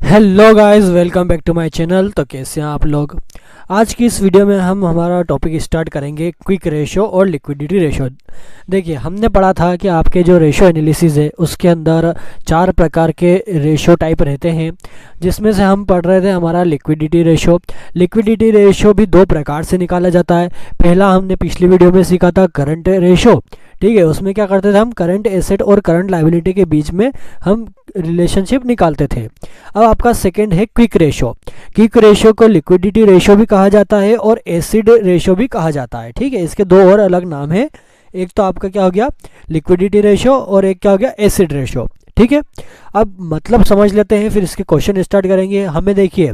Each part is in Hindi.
Hello guys, welcome back to my channel. तो कैसे हैं आप लोग। आज की इस वीडियो में हम हमारा टॉपिक स्टार्ट करेंगे क्विक रेशो और लिक्विडिटी रेशो। देखिए, हमने पढ़ा था कि आपके जो रेशो एनालिसिस है उसके अंदर 4 प्रकार के रेशो टाइप रहते हैं, जिसमें से हम पढ़ रहे थे हमारा लिक्विडिटी रेशो। लिक्विडिटी रेशो भी 2 प्रकार से निकाला जाता है। पहला हमने पिछली वीडियो में सीखा था करंट रेशो, ठीक है। उसमें क्या करते थे हम, करंट एसेट और करंट लायबिलिटी के बीच में हम रिलेशनशिप निकालते थे। अब आपका सेकंड है क्विक रेशो। क्विक रेशो को लिक्विडिटी रेशो भी कहा जाता है और एसिड रेशो भी कहा जाता है, ठीक है। इसके 2 और अलग नाम है। एक तो आपका क्या हो गया, लिक्विडिटी रेशो, और एक क्या हो गया, एसिड रेशो, ठीक है। अब मतलब समझ लेते हैं, फिर इसके क्वेश्चन स्टार्ट करेंगे। हमें देखिए,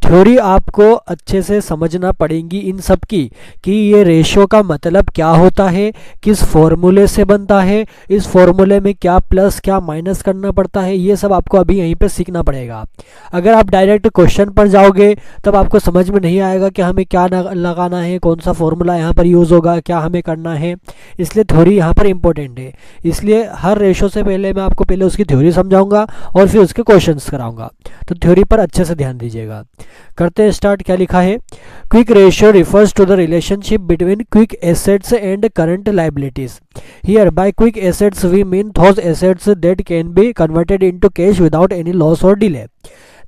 थ्योरी आपको अच्छे से समझना पड़ेगी इन सब की, कि ये रेशो का मतलब क्या होता है, किस फॉर्मूले से बनता है, इस फॉर्मूले में क्या प्लस क्या माइनस करना पड़ता है, ये सब आपको अभी यहीं पे सीखना पड़ेगा। अगर आप डायरेक्ट क्वेश्चन पर जाओगे तब आपको समझ में नहीं आएगा कि हमें क्या लगाना है, कौन सा फॉर्मूला यहाँ पर यूज़ होगा, क्या हमें करना है। इसलिए थ्योरी यहाँ पर इंपॉर्टेंट है। इसलिए हर रेशो से पहले मैं आपको पहले उसकी थ्योरी समझाऊंगा और फिर उसके क्वेश्चंस कराऊंगा। तो थ्योरी पर अच्छे से ध्यान दीजिएगा। करते हैं स्टार्ट। क्या लिखा है, quick ratio refers to the relationship between quick assets and current liabilities. Here by quick assets we mean those assets that can be converted into cash without any loss और डिले।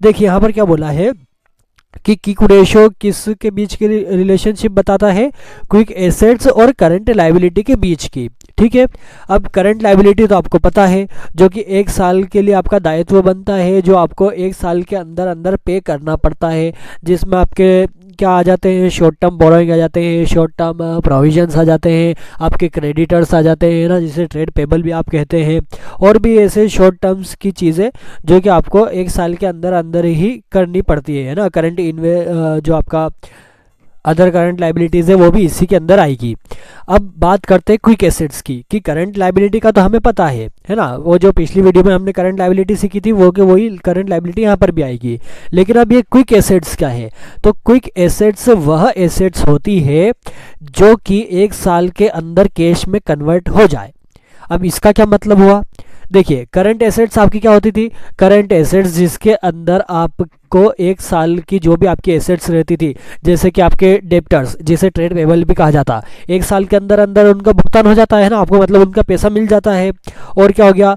देखिए यहाँ पर क्या बोला है कि क्विक रेशियो किसके बीच की रिलेशनशिप बताता है, क्विक एसेट्स और करंट लायबिलिटी के बीच की, ठीक है। अब करंट लायबिलिटी तो आपको पता है, जो कि 1 साल के लिए आपका दायित्व बनता है, जो आपको 1 साल के अंदर अंदर पे करना पड़ता है, जिसमें आपके क्या आ जाते हैं, शॉर्ट टर्म बोरोइंग आ जाते हैं, शॉर्ट टर्म प्रोविजंस आ जाते हैं, आपके क्रेडिटर्स आ जाते हैं ना, जिसे ट्रेड पेबल भी आप कहते हैं, और भी ऐसे शॉर्ट टर्म्स की चीज़ें जो कि आपको 1 साल के अंदर अंदर ही करनी पड़ती है ना। करंट जो आपका अदर करंट लायबिलिटीज़ है वो भी इसी के अंदर आएगी। अब बात करते हैं क्विक एसेट्स की, कि करंट लायबिलिटी का तो हमें पता है ना, वो जो पिछली वीडियो में हमने करंट लायबिलिटी सीखी थी वो कि वही करंट लायबिलिटी यहाँ पर भी आएगी। लेकिन अब ये क्विक एसेट्स क्या है, तो क्विक एसेट्स वह एसेट्स होती है जो कि 1 साल के अंदर कैश में कन्वर्ट हो जाए। अब इसका क्या मतलब हुआ, देखिए, करंट एसेट्स आपकी क्या होती थी, करंट एसेट्स जिसके अंदर आपको 1 साल की जो भी आपकी एसेट्स रहती थी, जैसे कि आपके डेप्टर्स, जिसे ट्रेड पेबल भी कहा जाता, 1 साल के अंदर अंदर उनका भुगतान हो जाता है ना, आपको मतलब उनका पैसा मिल जाता है। और क्या हो गया,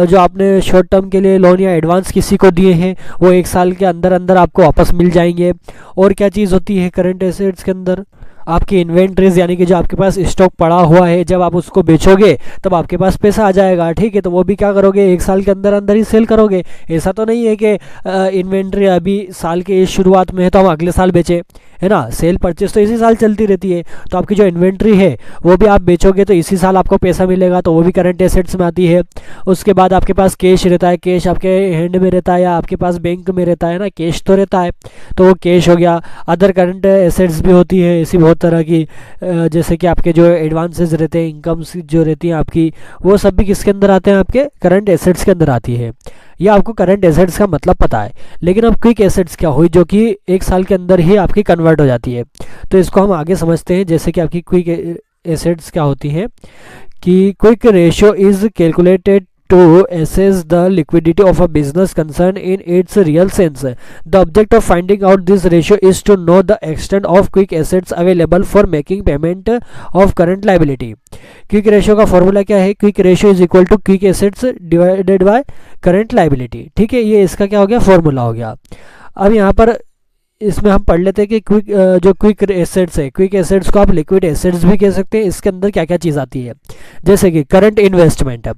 जो आपने शॉर्ट टर्म के लिए लोन या एडवांस किसी को दिए हैं वो 1 साल के अंदर अंदर आपको वापस मिल जाएंगे। और क्या चीज़ होती है करंट एसेट्स के अंदर, आपकी इन्वेंट्रीज, यानी कि जो आपके पास स्टॉक पड़ा हुआ है, जब आप उसको बेचोगे तब आपके पास पैसा आ जाएगा, ठीक है। तो वो भी क्या करोगे, 1 साल के अंदर अंदर ही सेल करोगे। ऐसा तो नहीं है कि इन्वेंट्री अभी साल के शुरुआत में है तो हम अगले साल बेचें, है ना। सेल परचेस तो इसी साल चलती रहती है। तो आपकी जो इन्वेंट्री है वो भी आप बेचोगे तो इसी साल आपको पैसा मिलेगा, तो वो भी करंट एसेट्स में आती है। उसके बाद आपके पास कैश रहता है, कैश आपके हैंड में रहता है या आपके पास बैंक में रहता है ना, कैश तो रहता है, तो वो कैश हो गया। अदर करंट एसेट्स भी होती है ऐसी बहुत तरह की, जैसे कि आपके जो एडवांसेस रहते हैं, इनकम्स जो रहती हैं आपकी, वो सब भी किसके अंदर आते हैं, आपके करंट एसेट्स के अंदर आती है। ये आपको करंट एसेट्स का मतलब पता है। लेकिन अब क्विक एसेट्स क्या हुई, जो कि 1 साल के अंदर ही आपकी कन्वर्ट हो जाती है। तो इसको हम आगे समझते हैं। जैसे कि आपकी क्विक एसेट्स क्या होती हैं, कि quick ratio is calculated to assess the liquidity of a business concern in its real sense. The object of finding out this ratio is to know the extent of quick assets available for making payment of current liability. Quick ratio का फॉर्मूला क्या है, quick ratio is equal to quick assets divided by current liability, ठीक है। ये इसका क्या हो गया, फॉर्मूला हो गया। अब यहाँ पर इसमें हम पढ़ लेते हैं कि जो क्विक एसेट्स है, क्विक एसेट्स को आप लिक्विड एसेट्स भी कह सकते हैं। इसके अंदर क्या क्या चीज़ आती है, जैसे कि current investment,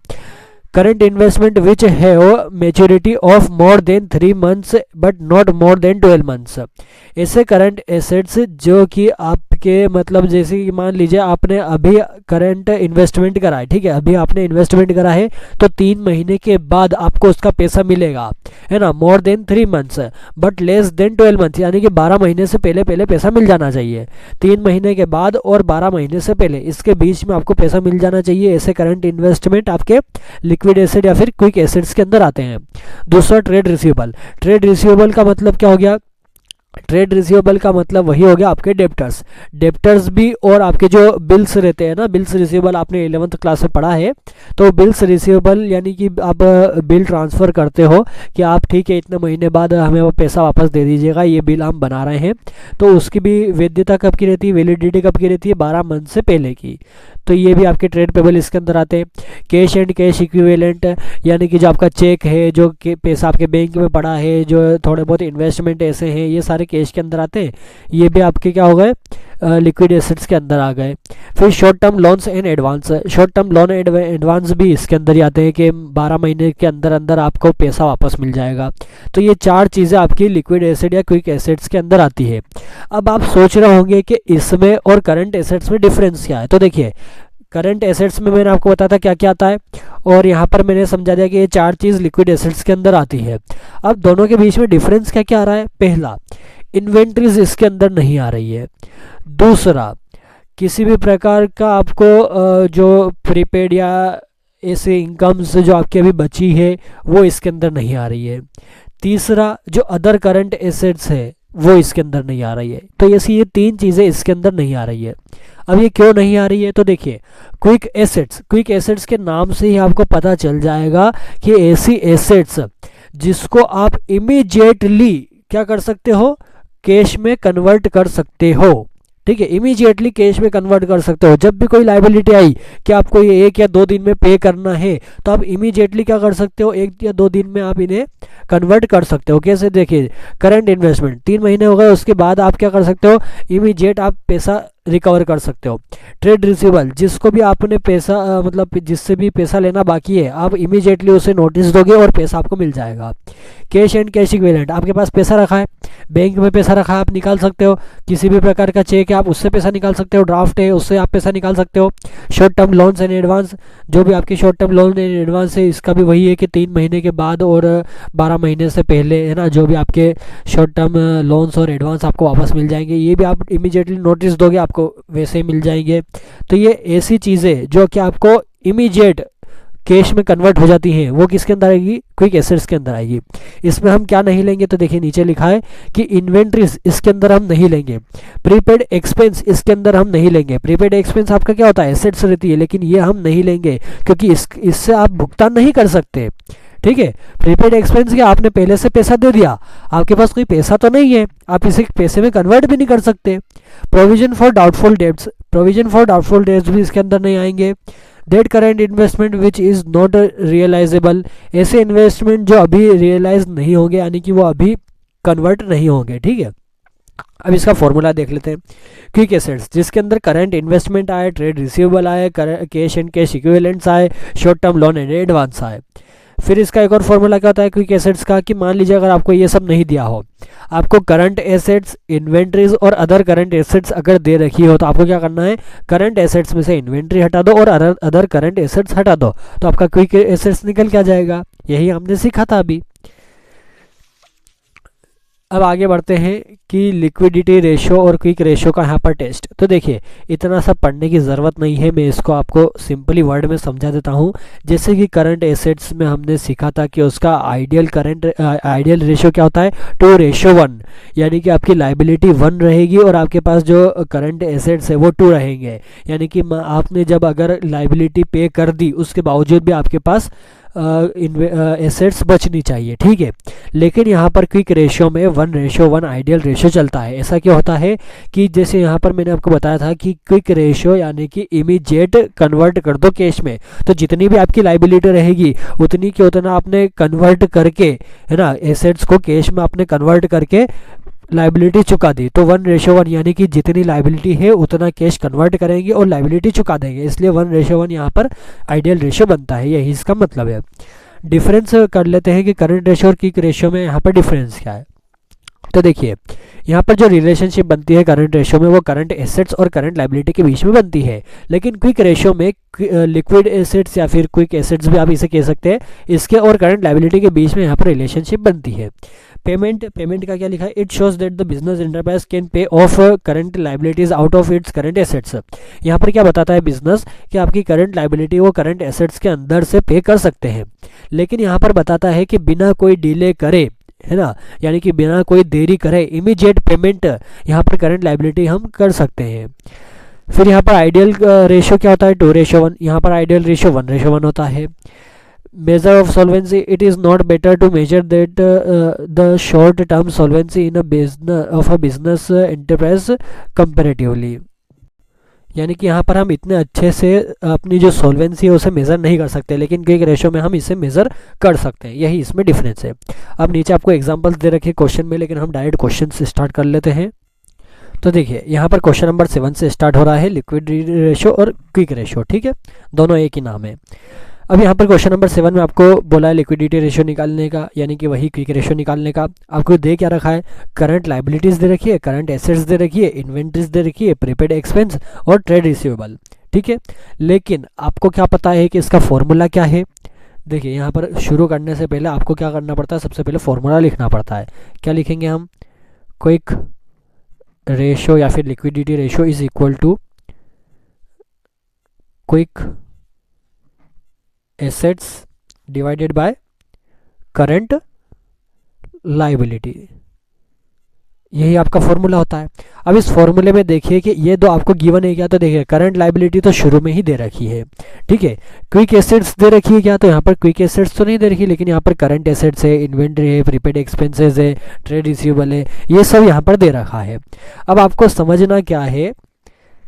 current investment which have maturity of more than 3 months but not more than 12 months। ऐसे करंट एसेट्स जो कि आपके मतलब, जैसे कि मान लीजिए आपने अभी करंट इन्वेस्टमेंट करा है, ठीक है, अभी आपने इन्वेस्टमेंट करा है तो 3 महीने के बाद आपको उसका पैसा मिलेगा, है ना। More than 3 months but less than 12 months, यानी कि 12 महीने से पहले पहले पैसा मिल जाना चाहिए। 3 महीने के बाद और 12 महीने से पहले, इसके बीच में आपको पैसा मिल जाना चाहिए। ऐसे करंट इन्वेस्टमेंट आपके लिक्विड एसेट या फिर क्विक एसेट्स के अंदर आते हैं। दूसरा ट्रेड रिसीवेबल। ट्रेड रिसीवेबल का मतलब क्या हो गया, ट्रेड रिसीवेबल का मतलब वही हो गया आपके डेप्टर्स। डेप्टर्स भी और आपके जो बिल्स रहते हैं ना, बिल्स रिसीवेबल आपने 11th क्लास में पढ़ा है। तो बिल्स रिसीवेबल यानी कि आप बिल ट्रांसफ़र करते हो कि आप ठीक है इतने महीने बाद हमें वो पैसा वापस दे दीजिएगा, ये बिल हम बना रहे हैं। तो उसकी भी वैधता कब की रहती है, वैलिडिटी कब की रहती है, 12 मंथ से पहले की। तो ये भी आपके ट्रेड पेबल इसके अंदर आते हैं। कैश एंड कैश इक्विवेलेंट यानी कि जो आपका चेक है, जो पैसा आपके बैंक में पड़ा है, जो थोड़े बहुत इन्वेस्टमेंट ऐसे हैं, ये सारे कैश के अंदर आते हैं। ये भी आपके क्या हो गए, लिक्विड एसेट्स के अंदर आ गए। फिर short term loans and advance, short term loan and advance भी इसके अंदर ही आते हैं कि 12 महीने के अंदर अंदर आपको पैसा वापस मिल जाएगा। तो ये 4 चीज़ें आपकी लिक्विड एसेट या क्विक एसेट्स के अंदर आती है। अब आप सोच रहे होंगे कि इसमें और करंट एसेट्स में डिफरेंस क्या है। तो देखिए, करंट एसेट्स में मैंने आपको बताया था क्या क्या आता है, और यहाँ पर मैंने समझा दिया कि ये 4 चीज़ लिक्विड एसेट्स के अंदर आती है। अब दोनों के बीच में डिफरेंस क्या क्या आ रहा है। पहला, इन्वेंट्रीज इसके अंदर नहीं आ रही है। दूसरा, किसी भी प्रकार का आपको जो प्रीपेड या ऐसे इनकम्स जो आपकी अभी बची है वो इसके अंदर नहीं आ रही है। तीसरा, जो अदर करंट एसेट्स है वो इसके अंदर नहीं आ रही है। तो ऐसी ये 3 चीज़ें इसके अंदर नहीं आ रही है। अब ये क्यों नहीं आ रही है, तो देखिए, क्विक एसेट्स, क्विक एसेट्स के नाम से ही आपको पता चल जाएगा कि ऐसी एसेट्स जिसको आप इमीडिएटली क्या कर सकते हो, कैश में कन्वर्ट कर सकते हो। ठीक है, इमीडिएटली कैश में कन्वर्ट कर सकते हो। जब भी कोई लाइबिलिटी आई कि आपको ये 1 या 2 दिन में पे करना है, तो आप इमीडिएटली क्या कर सकते हो, 1 या 2 दिन में आप इन्हें कन्वर्ट कर सकते हो। कैसे, देखिए, करंट इन्वेस्टमेंट 3 महीने हो गए, उसके बाद आप क्या कर सकते हो, इमीडिएट आप पैसा रिकवर कर सकते हो। ट्रेड रिसीवेबल, जिसको भी आपने पैसा मतलब जिससे भी पैसा लेना बाकी है, आप इमीडिएटली उसे नोटिस दोगे और पैसा आपको मिल जाएगा। कैश एंड कैश इक्विवेलेंट, आपके पास पैसा रखा है, बैंक में पैसा रखा है, आप निकाल सकते हो। किसी भी प्रकार का चेक है, आप उससे पैसा निकाल सकते हो। ड्राफ्ट है, उससे आप पैसा निकाल सकते हो। Short term loans and advance, जो भी आपकी short term loan and advance है, इसका भी वही है कि 3 महीने के बाद और 12 महीने से पहले, है ना, जो भी आपके शॉर्ट टर्म लोन्स और एडवांस आपको वापस मिल जाएंगे। ये भी आप इमीडिएटली नोटिस दोगे, आपको वैसे ही मिल जाएंगे। तो ये ऐसी चीज़ें जो कि आपको इमीडिएट कैश में कन्वर्ट हो जाती हैं, वो किसके अंदर आएगी, क्विक एसेट्स के अंदर आएगी। इसमें हम क्या नहीं लेंगे, तो देखिए नीचे लिखा है कि इन्वेंट्रीज इसके अंदर हम नहीं लेंगे। प्रीपेड एक्सपेंस इसके अंदर हम नहीं लेंगे। प्रीपेड एक्सपेंस आपका क्या होता है, एसेट्स रहती है, लेकिन ये हम नहीं लेंगे क्योंकि इससे आप भुगतान नहीं कर सकते। ठीक है, प्रीपेड एक्सपेंस क्या, आपने पहले से पैसा दे दिया, आपके पास कोई पैसा तो नहीं है, आप इसे पैसे में कन्वर्ट भी नहीं कर सकते। Provision for doubtful debts, provision for doubtful debts भी इसके अंदर नहीं आएंगे। Debt current investment which is not realisable, ऐसे इन्वेस्टमेंट जो अभी रियलाइज नहीं होंगे, यानी कि वो अभी कन्वर्ट नहीं होंगे। ठीक है, अब इसका फॉर्मूला देख लेते हैं। क्विक एसेट्स, जिसके अंदर करंट इन्वेस्टमेंट आए, ट्रेड रिसीवेबल आए, कैश एंड कैश इक्विवेलेंट्स आए, short term loan and advance आए। फिर इसका एक और फॉर्मूला क्या होता है क्विक एसेट्स का, कि मान लीजिए अगर आपको ये सब नहीं दिया हो, आपको करंट एसेट्स, इन्वेंट्रीज और अदर करंट एसेट्स अगर दे रखी हो, तो आपको क्या करना है, करंट एसेट्स में से इन्वेंट्री हटा दो और अदर करंट एसेट्स हटा दो, तो आपका क्विक एसेट्स निकल के आ जाएगा। यही हमने सीखा था अभी। अब आगे बढ़ते हैं कि लिक्विडिटी रेशो और क्विक रेशो का यहाँ पर टेस्ट। तो देखिए, इतना सब पढ़ने की ज़रूरत नहीं है, मैं इसको आपको सिंपली वर्ड में समझा देता हूँ। जैसे कि करंट एसेट्स में हमने सीखा था कि उसका आइडियल रेशो क्या होता है, 2:1, यानी कि आपकी लाइबिलिटी 1 रहेगी और आपके पास जो करंट एसेट्स है वो 2 रहेंगे। यानी कि आपने जब अगर लाइबिलिटी पे कर दी, उसके बावजूद भी आपके पास एसेट्स बचनी चाहिए। ठीक है, लेकिन यहाँ पर क्विक रेशियो में 1:1 आइडियल रेशियो चलता है। ऐसा क्यों होता है कि जैसे यहाँ पर मैंने आपको बताया था कि क्विक रेशियो यानी कि इमीडिएट कन्वर्ट कर दो कैश में, तो जितनी भी आपकी लाइबिलिटी रहेगी उतनी की उतना आपने कन्वर्ट करके, है ना, एसेट्स को कैश में आपने कन्वर्ट करके लाइबिलिटी चुका दी। तो 1:1 यानी कि जितनी लाइबिलिटी है उतना कैश कन्वर्ट करेंगे और लाइबिलिटी चुका देंगे, इसलिए 1:1 यहाँ पर आइडियल रेशियो बनता है। यही इसका मतलब है। डिफरेंस कर लेते हैं कि करंट रेशियो और क्विक रेशियो में यहाँ पर डिफरेंस क्या है। तो देखिए, यहाँ पर जो रिलेशनशिप बनती है करंट रेशियो में, वो करंट एसेट्स और करंट लाइबिलिटी के बीच में बनती है, लेकिन क्विक रेशियो में लिक्विड एसेट्स या फिर क्विक एसेट्स भी आप इसे कह सकते हैं, इसके और करंट लाइबिलिटी के बीच में यहाँ पर रिलेशनशिप बनती है। पेमेंट का क्या लिखा है, it shows that the business enterprise can pay of current liabilities out of its current assets. यहाँ पर क्या बताता है बिजनेस कि आपकी करंट लाइबिलिटी वो करंट एसेट्स के अंदर से पे कर सकते हैं, लेकिन यहाँ पर बताता है कि बिना कोई डिले करे है ना, यानी कि बिना कोई देरी करे इमीडिएट पेमेंट यहाँ पर करंट लायबिलिटी हम कर सकते हैं। फिर यहाँ पर आइडियल रेशो क्या होता है, 2:1, यहाँ पर आइडियल रेशो 1:1 होता है। measure of solvency, it is not better to measure that the short term solvency in a business enterprise comparatively, यानी कि यहाँ पर हम इतने अच्छे से अपनी जो सॉल्वेंसी है उसे मेज़र नहीं कर सकते, लेकिन क्विक रेशो में हम इसे मेज़र कर सकते हैं, यही इसमें डिफरेंस है। अब नीचे आपको एग्जांपल्स दे रखे क्वेश्चन में, लेकिन हम डायरेक्ट क्वेश्चन से स्टार्ट कर लेते हैं। तो देखिए यहाँ पर क्वेश्चन नंबर 7 से स्टार्ट हो रहा है, लिक्विडिटी रेशो और क्विक रेशो, ठीक है, दोनों एक ही नाम है। अब यहाँ पर क्वेश्चन नंबर 7 में आपको बोला है लिक्विडिटी रेशो निकालने का, यानी कि वही क्विक रेशो निकालने का। आपको दे क्या रखा है, करंट लायबिलिटीज़ दे रखी है, करंट एसेट्स दे रखी है, इन्वेंट्रीज दे रखी है, प्रीपेड एक्सपेंस और ट्रेड रिसीवेबल, ठीक है। लेकिन आपको क्या पता है कि इसका फॉर्मूला क्या है। देखिए यहाँ पर शुरू करने से पहले आपको क्या करना पड़ता है, सबसे पहले फॉर्मूला लिखना पड़ता है। क्या लिखेंगे हम, क्विक रेशो या फिर liquidity ratio is equal to quick assets divided by current liability, यही आपका फॉर्मूला होता है। अब इस फॉर्मूले में देखिए कि ये दो आपको गिवन है क्या, तो देखिए करंट लायबिलिटी तो शुरू में ही दे रखी है, ठीक है। क्विक एसेट्स दे रखी है क्या, तो यहाँ पर क्विक एसेट्स तो नहीं दे रखी, लेकिन यहाँ पर करंट एसेट्स है, इन्वेंट्री है, प्रीपेड एक्सपेंसेस है, ट्रेड रिसीवेबल है, ये सब यहाँ पर दे रखा है। अब आपको समझना क्या है,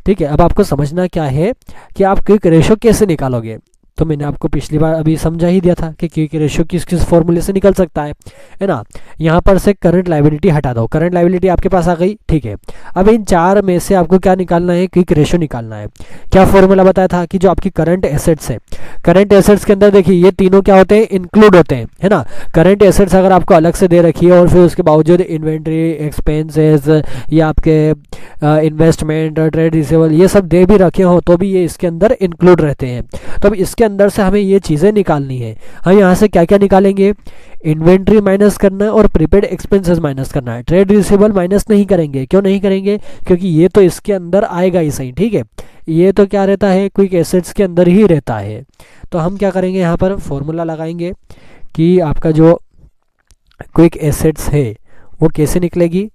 ठीक है, अब आपको समझना क्या है कि आप क्विक रेशो कैसे निकालोगे। तो मैंने आपको पिछली बार अभी समझा ही दिया था कि क्विक रेशो किस किस फॉर्मूले से निकल सकता है ना। यहाँ पर से करंट लायबिलिटी हटा दो, करंट लायबिलिटी आपके पास आ गई, ठीक है। अब इन चार में से आपको क्या निकालना है, क्विक रेशो निकालना है। क्या फॉर्मूला बताया था कि जो आपकी करंट एसेट्स है, करंट एसेट्स के अंदर देखिए ये तीनों क्या होते हैं, इंक्लूड होते हैं, है ना। करंट एसेट्स अगर आपको अलग से दे रखी है और फिर उसके बावजूद इन्वेंट्री, एक्सपेंसेस या आपके इन्वेस्टमेंट, ट्रेड रिसीवेबल ये सब दे भी रखे हो तो भी ये इसके अंदर इंक्लूड रहते हैं। तो अब इसके अंदर से हमें ये चीज़ें निकालनी है। हम यहाँ से क्या क्या निकालेंगे, इन्वेंट्री माइनस करना है और प्रीपेड एक्सपेंसेस माइनस करना है। ट्रेड रिसीवेबल माइनस नहीं करेंगे, क्यों नहीं करेंगे, क्योंकि ये तो इसके अंदर आएगा ही सही, ठीक है। ये तो क्या रहता है, क्विक एसेट्स के अंदर ही रहता है। तो हम क्या करेंगे, यहाँ पर फॉर्मूला लगाएंगे कि आपका जो क्विक एसेट्स है वो कैसे निकलेगी,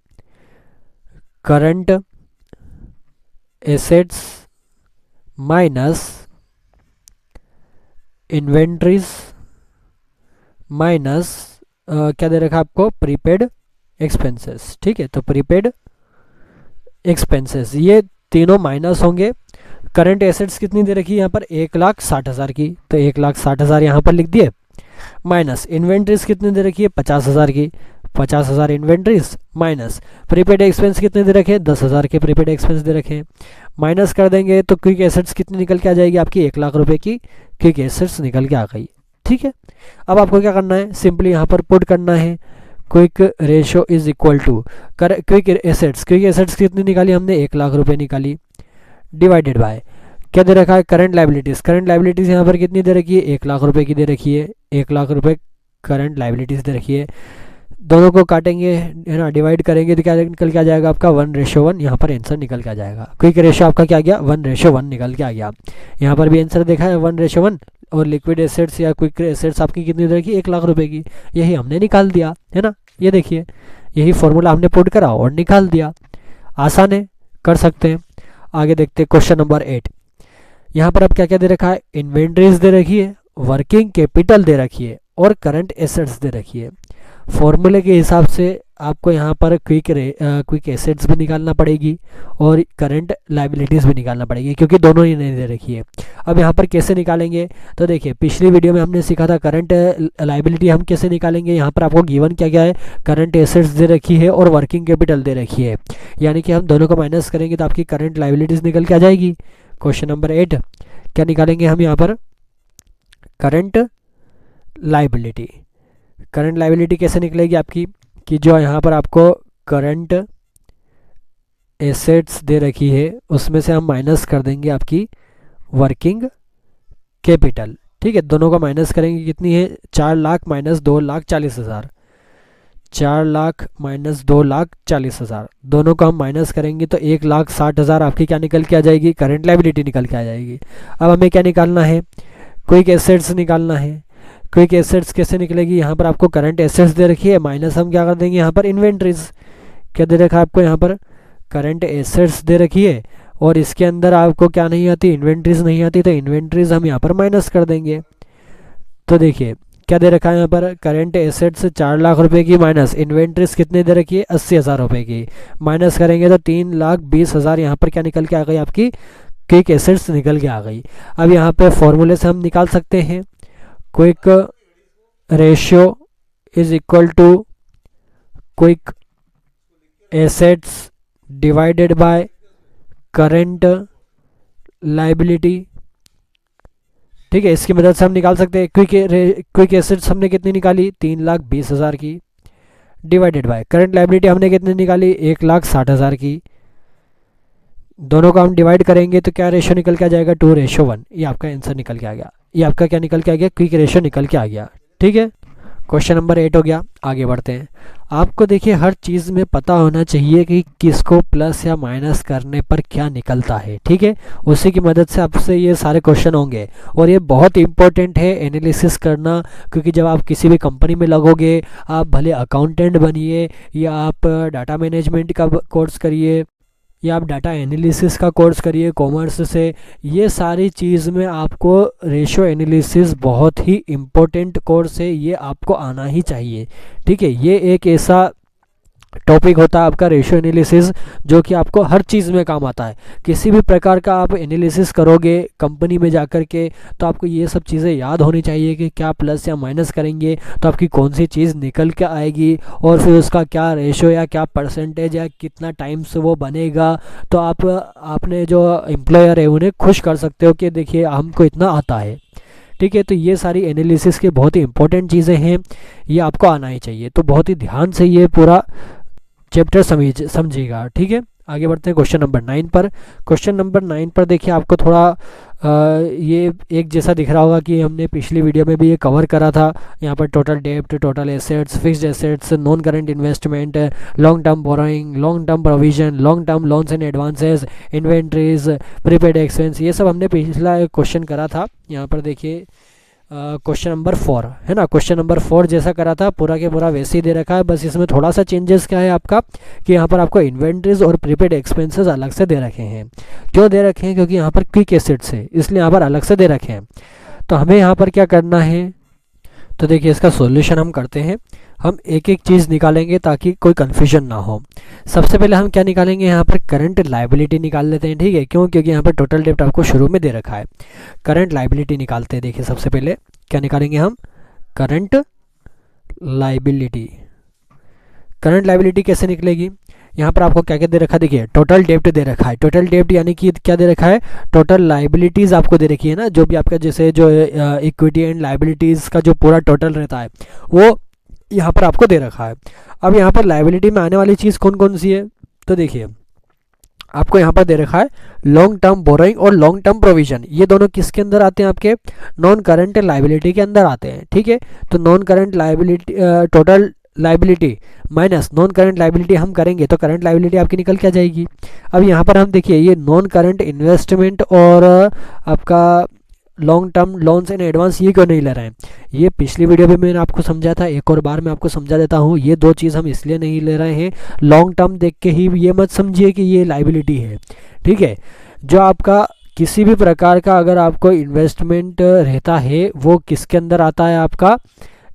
current assets minus inventories minus क्या दे रखा आपको, प्रीपेड एक्सपेंसेस, ठीक है। तो प्रीपेड एक्सपेंसेस ये तीनों माइनस होंगे। करंट एसेट्स कितनी दे रखी है यहाँ पर, 1,60,000 की, तो 1,60,000 यहाँ पर लिख दिए, माइनस इन्वेंट्रीज कितनी दे रखी है, 50,000 की, 50,000 इन्वेंट्रीज माइनस प्रीपेड एक्सपेंस कितने दे रखे हैं, 10,000 के प्रीपेड एक्सपेंस दे रखे हैं, माइनस कर देंगे तो क्विक एसेट्स कितनी निकल के आ जाएगी आपकी, 1,00,000 रुपए की क्विक एसेट्स निकल के आ गई, ठीक है। अब आपको क्या करना है, सिंपली यहाँ पर पुट करना है quick ratio is equal to quick assets, quick assets कितनी निकाली हमने, 1,00,000 रुपए निकाली, डिवाइडेड बाय क्या दे रखा है, करंट लायबिलिटीज़। करंट लायबिलिटीज़ यहाँ पर कितनी दे रखी है, 1,00,000 रुपए की दे रखी है, 1,00,000 रुपए करंट लायबिलिटीज़ दे रखी है। दोनों को काटेंगे, है ना, डिवाइड करेंगे तो क्या निकल के आ जाएगा आपका 1:1, यहाँ पर आंसर निकल के आ जाएगा। क्विक रेशो आपका क्या गया, 1:1 निकल के आ गया। यहाँ पर भी आंसर देखा है 1:1, और लिक्विड एसेट्स या क्विक एसेट्स आपकी कितनी देखी, 1,00,000 रुपए की, यही हमने निकाल दिया, है ना। ये देखिए यही फॉर्मूला हमने पुट करा और निकाल दिया, आसान है, कर सकते हैं। आगे देखते हैं क्वेश्चन नंबर 8। यहाँ पर अब क्या क्या दे रखा है, इन्वेंट्रीज दे रखी है, वर्किंग कैपिटल दे रखी है और करंट एसेट्स दे रखी है। फॉर्मूले के हिसाब से आपको यहाँ पर क्विक एसेट्स भी निकालना पड़ेगी और करंट लायबिलिटीज़ भी निकालना पड़ेगी, क्योंकि दोनों ही नहीं दे रखी है। अब यहाँ पर कैसे निकालेंगे, तो देखिए पिछली वीडियो में हमने सीखा था करंट लायबिलिटी हम कैसे निकालेंगे। यहाँ पर आपको गिवन क्या क्या है, करंट एसेट्स दे रखी है और वर्किंग कैपिटल दे रखी है, यानी कि हम दोनों को माइनस करेंगे तो आपकी करंट लायबिलिटीज़ निकल के आ जाएगी। क्वेश्चन नंबर 8 क्या निकालेंगे हम यहाँ पर, करंट लायबिलिटी। करंट लायबिलिटी कैसे निकलेगी आपकी, कि जो यहाँ पर आपको करंट एसेट्स दे रखी है उसमें से हम माइनस कर देंगे आपकी वर्किंग कैपिटल, ठीक है। दोनों का माइनस करेंगे, कितनी है, 4,00,000 माइनस 2,40,000, 4,00,000 माइनस 2,40,000, दोनों को हम माइनस करेंगे तो 1,60,000 आपकी क्या निकल के आ जाएगी, करंट लायबिलिटी निकल के आ जाएगी। अब हमें क्या निकालना है, क्विक एसेट्स निकालना है। क्विक एसेट्स कैसे निकलेगी, यहाँ पर आपको करंट एसेट्स दे रखी है, माइनस हम क्या कर देंगे यहाँ पर इन्वेंट्रीज। क्या दे रखा है आपको यहाँ पर, करंट एसेट्स दे रखी है, और इसके अंदर आपको क्या नहीं आती, इन्वेंट्रीज नहीं आती, तो इन्वेंट्रीज हम यहाँ पर माइनस कर देंगे। तो देखिए क्या दे रखा है यहाँ पर, करंट एसेट्स 4 लाख रुपए की माइनस इन्वेंट्रीज कितने दे रखी है 80,000 रुपये की, माइनस करेंगे तो 3,20,000 यहाँ पर क्या निकल के आ गई आपकी, क्विक एसेट्स निकल के आ गई। अब यहाँ पे फॉर्मूले से हम निकाल सकते हैं, quick ratio is equal to quick assets divided by current liability. ठीक है, इसकी मदद से हम निकाल सकते हैं क्विक एसेट्स हमने कितनी निकाली 3,20,000 की, डिवाइडेड बाय करंट लाइबिलिटी हमने कितनी निकाली 1,60,000 की। दोनों को हम डिवाइड करेंगे तो क्या रेशियो निकल के आ जाएगा 2:1। ये आपका आंसर निकल के आ गया, ये आपका क्या निकल के आ गया, क्विक रेशियो निकल के आ गया। ठीक है, क्वेश्चन नंबर 8 हो गया। आगे बढ़ते हैं। आपको देखिए हर चीज़ में पता होना चाहिए कि किसको प्लस या माइनस करने पर क्या निकलता है। ठीक है, उसी की मदद से आपसे ये सारे क्वेश्चन होंगे, और ये बहुत इंपॉर्टेंट है एनालिसिस करना, क्योंकि जब आप किसी भी कंपनी में लगोगे, आप भले अकाउंटेंट बनिए या आप डाटा मैनेजमेंट का कोर्स करिए या आप डाटा एनालिसिस का कोर्स करिए कॉमर्स से, ये सारी चीज़ में आपको रेशियो एनालिसिस बहुत ही इम्पोर्टेंट कोर्स है, ये आपको आना ही चाहिए। ठीक है, ये एक ऐसा टॉपिक होता है आपका रेशियो एनालिसिस जो कि आपको हर चीज़ में काम आता है। किसी भी प्रकार का आप एनालिसिस करोगे कंपनी में जाकर के, तो आपको ये सब चीज़ें याद होनी चाहिए कि क्या प्लस या माइनस करेंगे तो आपकी कौन सी चीज़ निकल के आएगी, और फिर उसका क्या रेशियो या क्या परसेंटेज या कितना टाइम से वो बनेगा। तो आप आपने जो एम्प्लॉयर है उन्हें खुश कर सकते हो कि देखिए हमको इतना आता है। ठीक है, तो ये सारी एनालिसिस की बहुत ही इंपॉर्टेंट चीज़ें हैं, ये आपको आना ही चाहिए। तो बहुत ही ध्यान से ये पूरा चैप्टर समझिएगा। ठीक है, आगे बढ़ते हैं क्वेश्चन नंबर 9 पर। क्वेश्चन नंबर 9 पर देखिए आपको थोड़ा ये एक जैसा दिख रहा होगा कि हमने पिछली वीडियो में भी ये कवर करा था। यहाँ पर टोटल डेब्ट, total assets, fixed assets, non current investment, long term borrowing, long term provision, long term loans and advances, inventories, prepaid expense, ये सब हमने पिछला क्वेश्चन करा था। यहाँ पर देखिए क्वेश्चन नंबर 4 है ना, क्वेश्चन नंबर 4 जैसा करा था पूरा के पूरा वैसे ही दे रखा है, बस इसमें थोड़ा सा चेंजेस क्या है आपका कि यहाँ पर आपको इन्वेंट्रीज और प्रीपेड एक्सपेंसेस अलग से दे रखे हैं। क्यों दे रखे हैं, क्योंकि यहाँ पर क्विक एसेट्स है इसलिए यहाँ पर अलग से दे रखे हैं। तो हमें यहाँ पर क्या करना है, तो देखिए इसका सॉल्यूशन हम करते हैं, हम एक एक चीज़ निकालेंगे ताकि कोई कन्फ्यूजन ना हो। सबसे पहले हम क्या निकालेंगे, यहाँ पर करंट लाइबिलिटी निकाल लेते हैं। ठीक है, क्यों, क्योंकि यहाँ पर टोटल डेब्ट आपको शुरू में दे रखा है। करंट लाइबिलिटी निकालते हैं। देखिए सबसे पहले क्या निकालेंगे हम, करंट लाइबिलिटी। करंट लाइबिलिटी कैसे निकलेगी, यहाँ पर आपको क्या क्या दे रखा है, देखिए टोटल डेब्ट दे रखा है। टोटल डेब्ट यानी कि क्या दे रखा है, टोटल लाइबिलिटीज़ आपको दे रखी है ना, जो भी आपका जैसे जो इक्विटी एंड लाइबिलिटीज़ का जो पूरा टोटल रहता है वो यहाँ पर आपको दे रखा है। अब यहाँ पर लाइबिलिटी में आने वाली चीज़ कौन कौन सी है, तो देखिए आपको यहाँ पर दे रखा है लॉन्ग टर्म बोरोइंग और लॉन्ग टर्म प्रोविजन। ये दोनों किसके अंदर आते हैं, आपके नॉन करंट लाइबिलिटी के अंदर आते हैं। ठीक है, तो non current liability, total liability minus non current liability हम करेंगे तो करंट लाइबिलिटी आपकी निकल के आ जाएगी। अब यहाँ पर हम देखिए ये नॉन करंट इन्वेस्टमेंट और आपका long term loans and advance ये क्यों नहीं ले रहे हैं, ये पिछली वीडियो में मैंने आपको समझाया था, एक और बार मैं आपको समझा देता हूँ। ये दो चीज़ हम इसलिए नहीं ले रहे हैं, लॉन्ग टर्म देख के ही ये मत समझिए कि ये लाइबिलिटी है। ठीक है, जो आपका किसी भी प्रकार का अगर आपको इन्वेस्टमेंट रहता है वो किसके अंदर आता है, आपका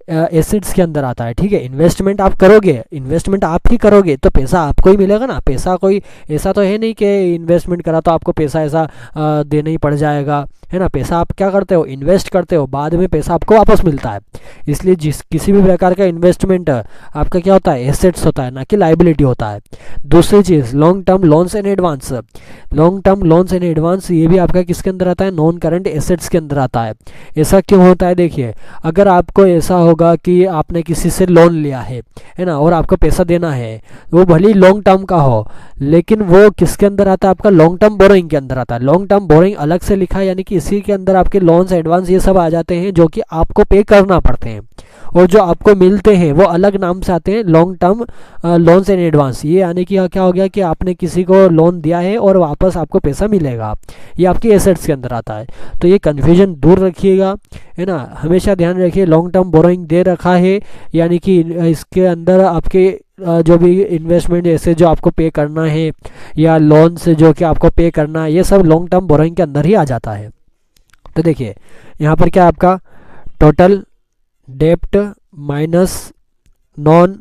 एसेट्स के अंदर आता है। ठीक है, इन्वेस्टमेंट आप करोगे, इन्वेस्टमेंट आप ही करोगे तो पैसा आपको ही मिलेगा ना। पैसा कोई ऐसा तो है नहीं कि इन्वेस्टमेंट करा तो आपको पैसा ऐसा देना ही पड़ जाएगा, है ना। पैसा आप क्या करते हो, इन्वेस्ट करते हो, बाद में पैसा आपको वापस मिलता है। इसलिए किसी भी प्रकार का इन्वेस्टमेंट आपका क्या होता है, एसेट्स होता है, ना कि लाइबिलिटी होता है। दूसरी चीज़ long term loans and advance, long term loans and advance ये भी आपका किसके अंदर आता है, नॉन करंट एसेट्स के अंदर आता है। ऐसा क्यों होता है, देखिए अगर आपको ऐसा होगा कि आपने किसी से लोन लिया है ना, और आपको पैसा देना है, वो भले ही लॉन्ग टर्म का हो लेकिन वो किसके अंदर आता है, आपका लॉन्ग टर्म बोरोइंग के अंदर आता है। लॉन्ग टर्म बोरोइंग अलग से लिखा है, यानी कि इसी के अंदर आपके लोन्स एडवांस ये सब आ जाते हैं जो कि आपको पे करना पड़ते हैं। और जो आपको मिलते हैं वो अलग नाम से आते हैं, long term loans and advance. ये यानी कि क्या हो गया कि आपने किसी को लोन दिया है और वापस आपको पैसा मिलेगा, ये आपकी एसेट्स के अंदर आता है। तो ये कन्फ्यूजन दूर रखिएगा, है ना। हमेशा ध्यान रखिए लॉन्ग टर्म बोरोइंग दे रखा है यानी कि इसके अंदर आपके जो भी इन्वेस्टमेंट जैसे जो आपको पे करना है या लोन से जो कि आपको पे करना है, ये सब लॉन्ग टर्म बोरोइंग के अंदर ही आ जाता है। तो देखिए यहाँ पर क्या आपका टोटल डेप्ट माइनस नॉन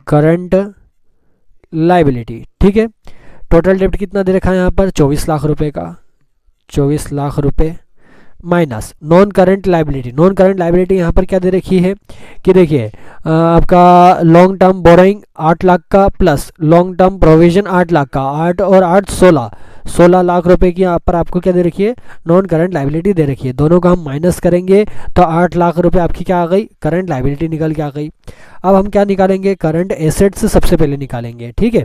करंट लाइबिलिटी, ठीक है। टोटल डेप्ट कितना दे रखा है यहाँ पर 24 लाख रुपए का, 24 लाख रुपए minus non current liability. Non current liability यहाँ पर क्या दे रखी है कि देखिए आपका लॉन्ग टर्म बोरोइंग 8 लाख का plus long term provision 8 lakh का, 8 और 8 16 लाख रुपए की यहाँ पर आपको क्या दे रखी है, नॉन करंट लाइबिलिटी दे रखी है। दोनों का हम माइनस करेंगे तो 8 लाख रुपए आपकी क्या आ गई, करंट लाइबिलिटी निकल के आ गई। अब हम क्या निकालेंगे, करंट एसेट्स सबसे पहले निकालेंगे, ठीक है,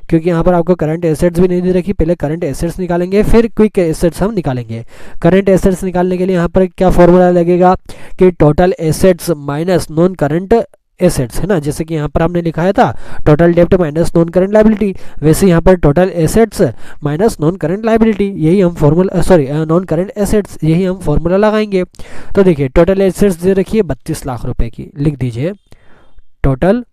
क्योंकि यहाँ पर आपको करंट एसेट्स भी नहीं दे रखी। पहले करंट एसेट्स निकालेंगे फिर क्विक एसेट्स हम निकालेंगे। करंट एसेट्स निकालने के लिए यहाँ पर क्या फॉर्मूला लगेगा कि total assets minus non current assets, है ना। जैसे कि यहाँ पर हमने लिखाया था टोटल डेप्ट माइनस नॉन करंट लाइबिलिटी, वैसे यहाँ पर total assets minus non current liability, यही हम फॉर्मूला नॉन करंट एसेट्स, यही हम फॉर्मूला लगाएंगे। तो देखिए टोटल एसेट्स दे रखी है 32 लाख रुपए की, लिख दीजिए टोटल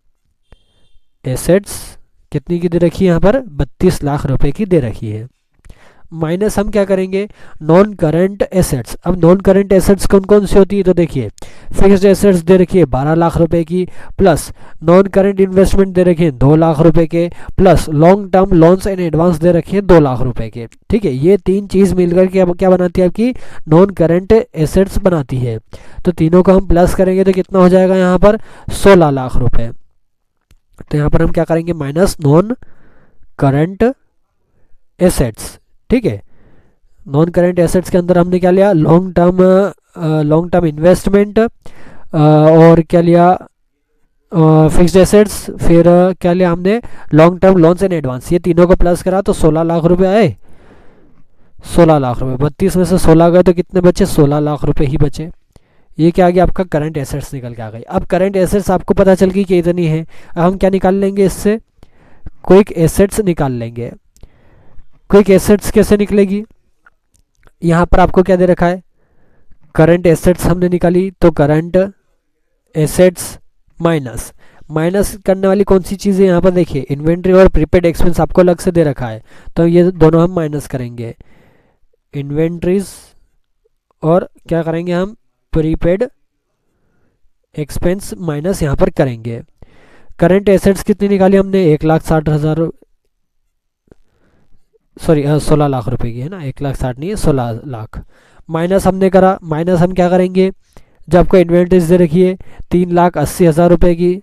एसेट्स कितनी की दे रखी है, यहाँ पर 32 लाख रुपए की दे रखी है। माइनस हम क्या करेंगे, नॉन करंट एसेट्स। अब नॉन करंट एसेट्स कौन कौन सी होती है, तो देखिए फिक्स्ड एसेट्स दे रखी है 12 लाख रुपए की, प्लस नॉन करंट इन्वेस्टमेंट दे रखे हैं 2 लाख रुपए के, plus long term loans and advance दे रखे हैं 2 लाख रुपए के, ठीक है। ये तीन चीज़ मिलकर के अब क्या बनाती है, आपकी नॉन करंट एसेट्स बनाती है। तो तीनों को हम प्लस करेंगे तो कितना हो जाएगा यहाँ पर 16 लाख रुपए। तो यहाँ पर हम क्या करेंगे, माइनस नॉन करंट एसेट्स, ठीक है। नॉन करंट एसेट्स के अंदर हमने क्या लिया, लॉन्ग टर्म इन्वेस्टमेंट और क्या लिया फिक्स्ड एसेट्स, फिर क्या लिया हमने long term loans and advance. ये तीनों को प्लस करा तो 16 लाख रुपए आए, 16 लाख रुपए 32 में से 16 गए तो कितने बचे, 16 लाख रुपए ही बचे। ये क्या आ गया, आपका करंट एसेट्स निकल के आ गई। अब करंट एसेट्स आपको पता चल गई कि इतनी है। अब हम क्या निकाल लेंगे, इससे क्विक एसेट्स निकाल लेंगे। क्विक एसेट्स कैसे निकलेगी, यहाँ पर आपको क्या दे रखा है, करंट एसेट्स हमने निकाली तो करंट एसेट्स माइनस, माइनस करने वाली कौन सी चीज़ है यहाँ पर देखिए, इन्वेंट्री और प्रीपेड एक्सपेंस आपको अलग से दे रखा है, तो ये दोनों हम माइनस करेंगे। इन्वेंट्रीज और क्या करेंगे हम, प्रीपेड एक्सपेंस माइनस यहाँ पर करेंगे। करंट एसेट्स कितनी निकाली हमने, 1,60,000 सॉरी 16 लाख रुपए की, है ना, 1,60,000 नहीं है 16 लाख। माइनस हमने करा, माइनस हम क्या करेंगे, जब आपको इन्वेंट्रीज दे रखी है 3,80,000 रुपए की,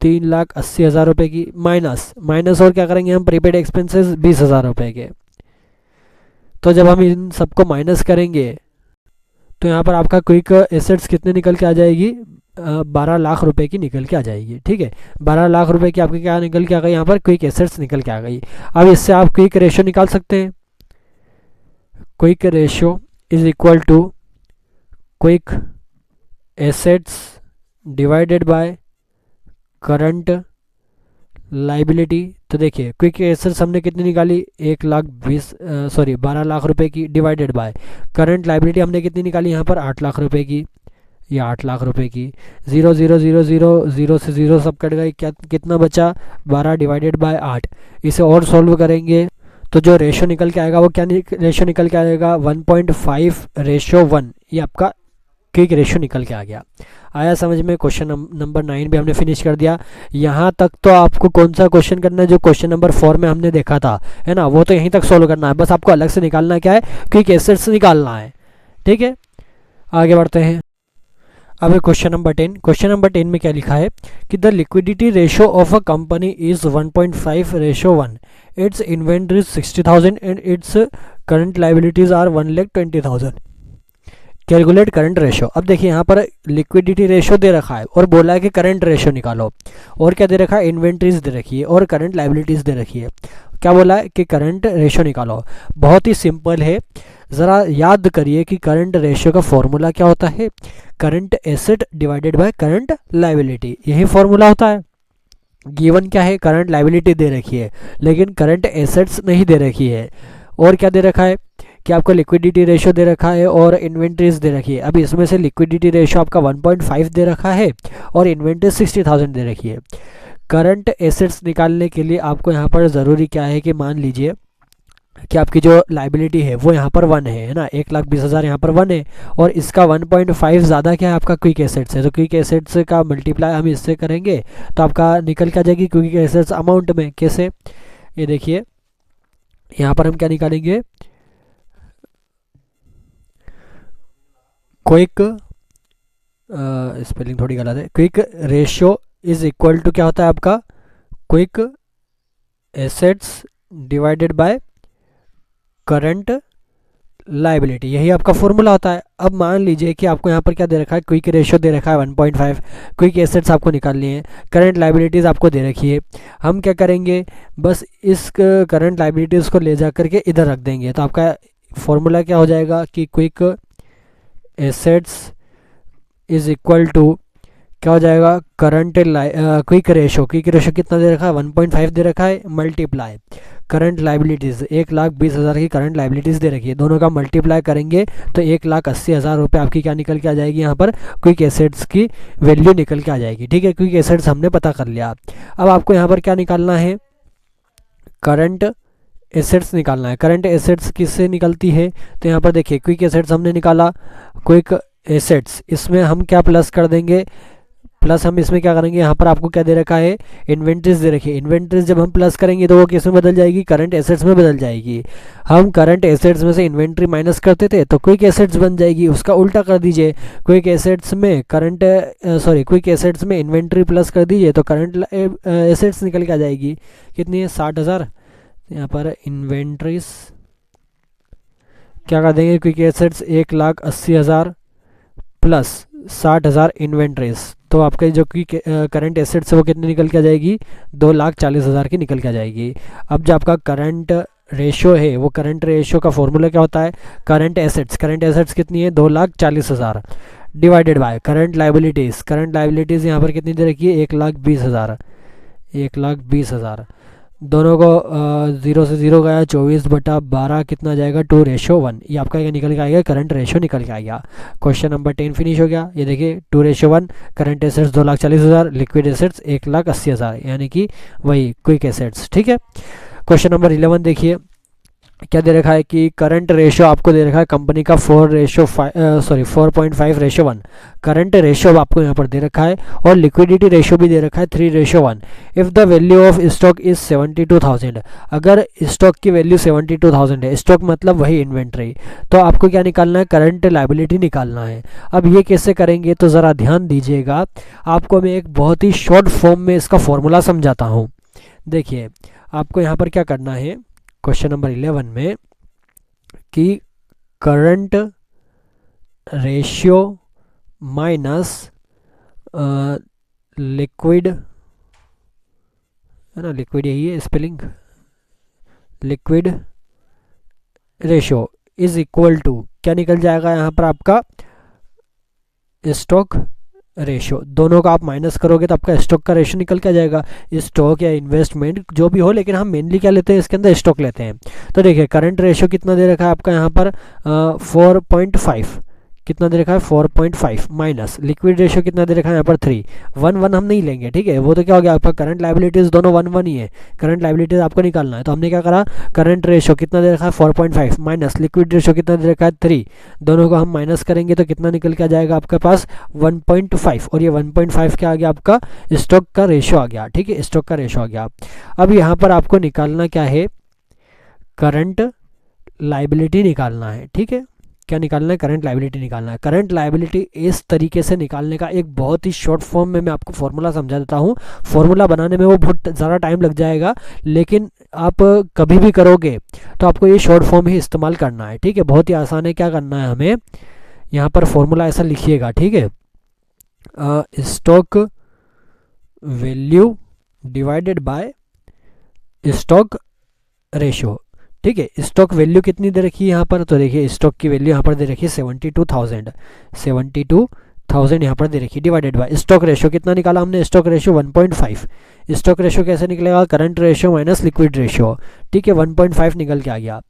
3,80,000 रुपए की, माइनस और क्या करेंगे हम, प्रीपेड एक्सपेंसेस 20,000 रुपए के। तो जब हम इन सबको माइनस करेंगे तो यहाँ पर आपका क्विक एसेट्स कितने निकल के आ जाएगी, 12 लाख रुपए की निकल के आ जाएगी, ठीक है। 12 लाख रुपए की आपकी क्या निकल के आ गई, यहाँ पर क्विक एसेट्स निकल के आ गई। अब इससे आप क्विक रेशियो निकाल सकते हैं। Quick ratio is equal to quick assets divided by current liability. तो देखिए क्विक एसेट्स हमने कितनी निकाली, 12 लाख रुपए की, डिवाइडेड बाय करंट लाइबिलिटी हमने कितनी निकाली यहाँ पर 8 लाख रुपए की, या 8 लाख रुपए की। 0 0 0 0 0 से 0 सब कट गए, क्या कितना बचा, 12 डिवाइडेड बाय 8। इसे और सॉल्व करेंगे तो जो रेशो निकल के आएगा वो क्या रेशो निकल के आएगा, 1.5:1। ये आपका क्विक रेशो निकल के आ गया। आया समझ में। क्वेश्चन नंबर 9 भी हमने फिनिश कर दिया। यहाँ तक तो आपको कौन सा क्वेश्चन करना है, जो क्वेश्चन नंबर 4 में हमने देखा था, है ना, वो तो यहीं तक सॉल्व करना है। बस आपको अलग से निकालना क्या है, क्विक एसेट्स निकालना है, ठीक है। आगे बढ़ते हैं। अब क्वेश्चन नंबर 10। क्वेश्चन नंबर 10 में क्या लिखा है कि the liquidity ratio of a company is 1.5:1। Its inventories 60,000 and its current liabilities are 1,20,000। Calculate current ratio. अब देखिए यहाँ पर लिक्विडिटी रेशो दे रखा है और बोला है कि करंट रेशो निकालो, और क्या दे रखा है, इन्वेंट्रीज दे रखी है और करंट लाइबिलिटीज दे रखी है। क्या बोला है कि करंट रेशो निकालो। बहुत ही सिंपल है। ज़रा याद करिए कि करंट रेशियो का फॉर्मूला क्या होता है, current asset divided by current liability, यही फॉर्मूला होता है। गिवन क्या है, करंट लाइबिलिटी दे रखी है लेकिन करंट एसेट्स नहीं दे रखी है। और क्या दे रखा है कि आपको लिक्विडिटी रेशियो दे रखा है और इन्वेंट्रीज दे रखी है। अब इसमें से लिक्विडिटी रेशियो आपका 1.5 दे रखा है और इन्वेंट्री 60,000 दे रखी है। करंट एसेट्स निकालने के लिए आपको यहाँ पर ज़रूरी क्या है कि मान लीजिए कि आपकी जो लाइबिलिटी है वो यहाँ पर 1 है ना, 1,20,000 यहाँ पर 1 है और इसका 1.5 ज़्यादा क्या है आपका क्विक एसेट्स है। तो क्विक एसेट्स का मल्टीप्लाई हम इससे करेंगे तो आपका निकल के आ जाएगी क्विक एसेट्स अमाउंट में। कैसे, ये देखिए यहाँ पर हम क्या निकालेंगे, क्विक, स्पेलिंग थोड़ी गलत है, quick ratio is equal to क्या होता है आपका, quick assets divided by current liability, यही आपका फॉर्मूला होता है। अब मान लीजिए कि आपको यहाँ पर क्या दे रखा है, क्विक रेशियो दे रखा है 1.5, क्विक एसेट्स आपको निकालनी है, करंट लाइबिलिटीज़ आपको दे रखी है। हम क्या करेंगे, बस इस करंट लाइबिलिटीज़ को ले जा करके इधर रख देंगे। तो आपका फॉर्मूला क्या हो जाएगा कि quick assets is equal to क्या हो जाएगा, करंट क्विक रेशियो कितना दे रखा है, 1.5 दे रखा है, मल्टीप्लाई करंट लाइबिलिटीज़ 1,20,000 की करंट लाइबिलिटीज़ दे रखी है, दोनों का मल्टीप्लाई करेंगे तो 1,80,000 रुपये आपकी क्या निकल के आ जाएगी, यहाँ पर क्विक एसेट्स की वैल्यू निकल के आ जाएगी। ठीक है, क्विक एसेट्स हमने पता कर लिया। अब आपको यहाँ पर क्या निकालना है, करंट एसेट्स निकालना है। करंट एसेट्स किससे निकलती है, तो यहाँ पर देखिए क्विक एसेट्स हमने निकाला, क्विक एसेट्स इसमें हम क्या प्लस कर देंगे, प्लस हम इसमें क्या करेंगे, यहाँ पर आपको क्या दे रखा है, इन्वेंट्रीज दे रखी है। इन्वेंट्रीज जब हम प्लस करेंगे तो वो किस में बदल जाएगी, करंट एसेट्स में बदल जाएगी। हम करंट एसेट्स में से इन्वेंट्री माइनस करते थे तो क्विक एसेट्स बन जाएगी, उसका उल्टा कर दीजिए, क्विक एसेट्स में क्विक एसेट्स में इन्वेंट्री प्लस कर दीजिए तो करंट एसेट्स निकल के आ जाएगी। कितनी है, 60,000। यहाँ पर इन्वेंट्रीज क्या कर देंगे, क्विक एसेट्स 1,80,000 प्लस 60,000 इन्वेंट्रीज, तो आपके जो कि करंट एसेट्स है वो कितनी निकल के आ जाएगी, 2,40,000 की निकल के आ जाएगी। अब जो आपका करंट रेशियो है वो करंट रेशियो का फॉर्मूला क्या होता है, करंट एसेट्स कितनी है, 2,40,000 डिवाइडेड बाय करंट लाइबिलिटीज़ यहाँ पर कितनी दे रखी है, 1,20,000। दोनों को 0 से 0 गया, 24/12 कितना जाएगा, 2:1। ये आपका क्या निकल के आएगा, करंट रेशियो निकल के आएगा। क्वेश्चन नंबर 10 फिनिश हो गया। ये देखिए 2:1, करंट एसेट्स 2,40,000, लिक्विड एसेट्स 1,80,000, यानी कि वही क्विक एसेट्स। ठीक है, क्वेश्चन नंबर 11 देखिए क्या दे रखा है कि करंट रेशियो आपको दे रखा है कंपनी का 4.5:1। करंट रेशियो आपको यहाँ पर दे रखा है और लिक्विडिटी रेशियो भी दे रखा है 3:1। If the value of stock is 72,000, अगर स्टॉक की वैल्यू 72,000 है, स्टॉक मतलब वही इन्वेंट्री, तो आपको क्या निकालना है, करंट लाइबिलिटी निकालना है। अब ये कैसे करेंगे, तो ज़रा ध्यान दीजिएगा, आपको मैं एक बहुत ही शॉर्ट फॉर्म में इसका फॉर्मूला समझाता हूँ। देखिए आपको यहाँ पर क्या करना है क्वेश्चन नंबर 11 में कि करंट रेशियो माइनस लिक्विड, है ना, लिक्विड यही है spelling, liquid ratio is equal to क्या निकल जाएगा यहाँ पर आपका, स्टॉक रेशियो। दोनों का आप माइनस करोगे तो आपका स्टॉक का रेशियो निकल के आ जाएगा। स्टॉक या इन्वेस्टमेंट जो भी हो, लेकिन हम मेनली क्या लेते हैं, इसके अंदर स्टॉक लेते हैं। तो देखिए करंट रेशियो कितना दे रखा है आपका यहाँ पर 4.5, कितना दे रखा है 4.5, माइनस लिक्विड रेशियो कितना दे रखा है यहाँ पर 3, 1 हम नहीं लेंगे। ठीक है, वो तो क्या हो गया आपका, करंट लाइबिलिटीज़ दोनों 1 ही है, करंट लाइबिलिटीज़ आपको निकालना है। तो हमने क्या करा, करंट रेशियो कितना दे रखा है 4.5 माइनस लिक्विड रेशियो कितना दे रखा है 3, दोनों को हम माइनस करेंगे तो कितना निकल के आ जाएगा आपके पास 1.5, और ये 1.5 क्या आ गया आपका, स्टॉक का रेशियो आ गया। ठीक है, स्टॉक का रेशियो आ गया। अब यहाँ पर आपको निकालना क्या है, करंट लाइबिलिटी निकालना है। ठीक है, क्या निकालना है, करंट लाइबिलिटी निकालना है। करंट लाइबिलिटी इस तरीके से निकालने का एक बहुत ही शॉर्ट फॉर्म में मैं आपको फॉर्मूला समझा देता हूँ। फॉर्मूला बनाने में वो बहुत ज़्यादा टाइम लग जाएगा, लेकिन आप कभी भी करोगे तो आपको ये शॉर्ट फॉर्म ही इस्तेमाल करना है। ठीक है, बहुत ही आसान है। क्या करना है हमें, यहाँ पर फॉर्मूला ऐसा लिखिएगा। ठीक है, stock value divided by stock ratio. ठीक है। स्टॉक वैल्यू कितनी दे रखी है यहाँ पर, तो देखिए स्टॉक की वैल्यू यहाँ पर दे रखी है 72,000 यहाँ पर दे रखी है, डिवाइडेड बाय स्टॉक रेशो कितना निकाला हमने, स्टॉक रेशो 1.5। स्टॉक रेशो कैसे निकलेगा, current ratio minus liquid ratio, ठीक है, 1.5 निकल के आ गया।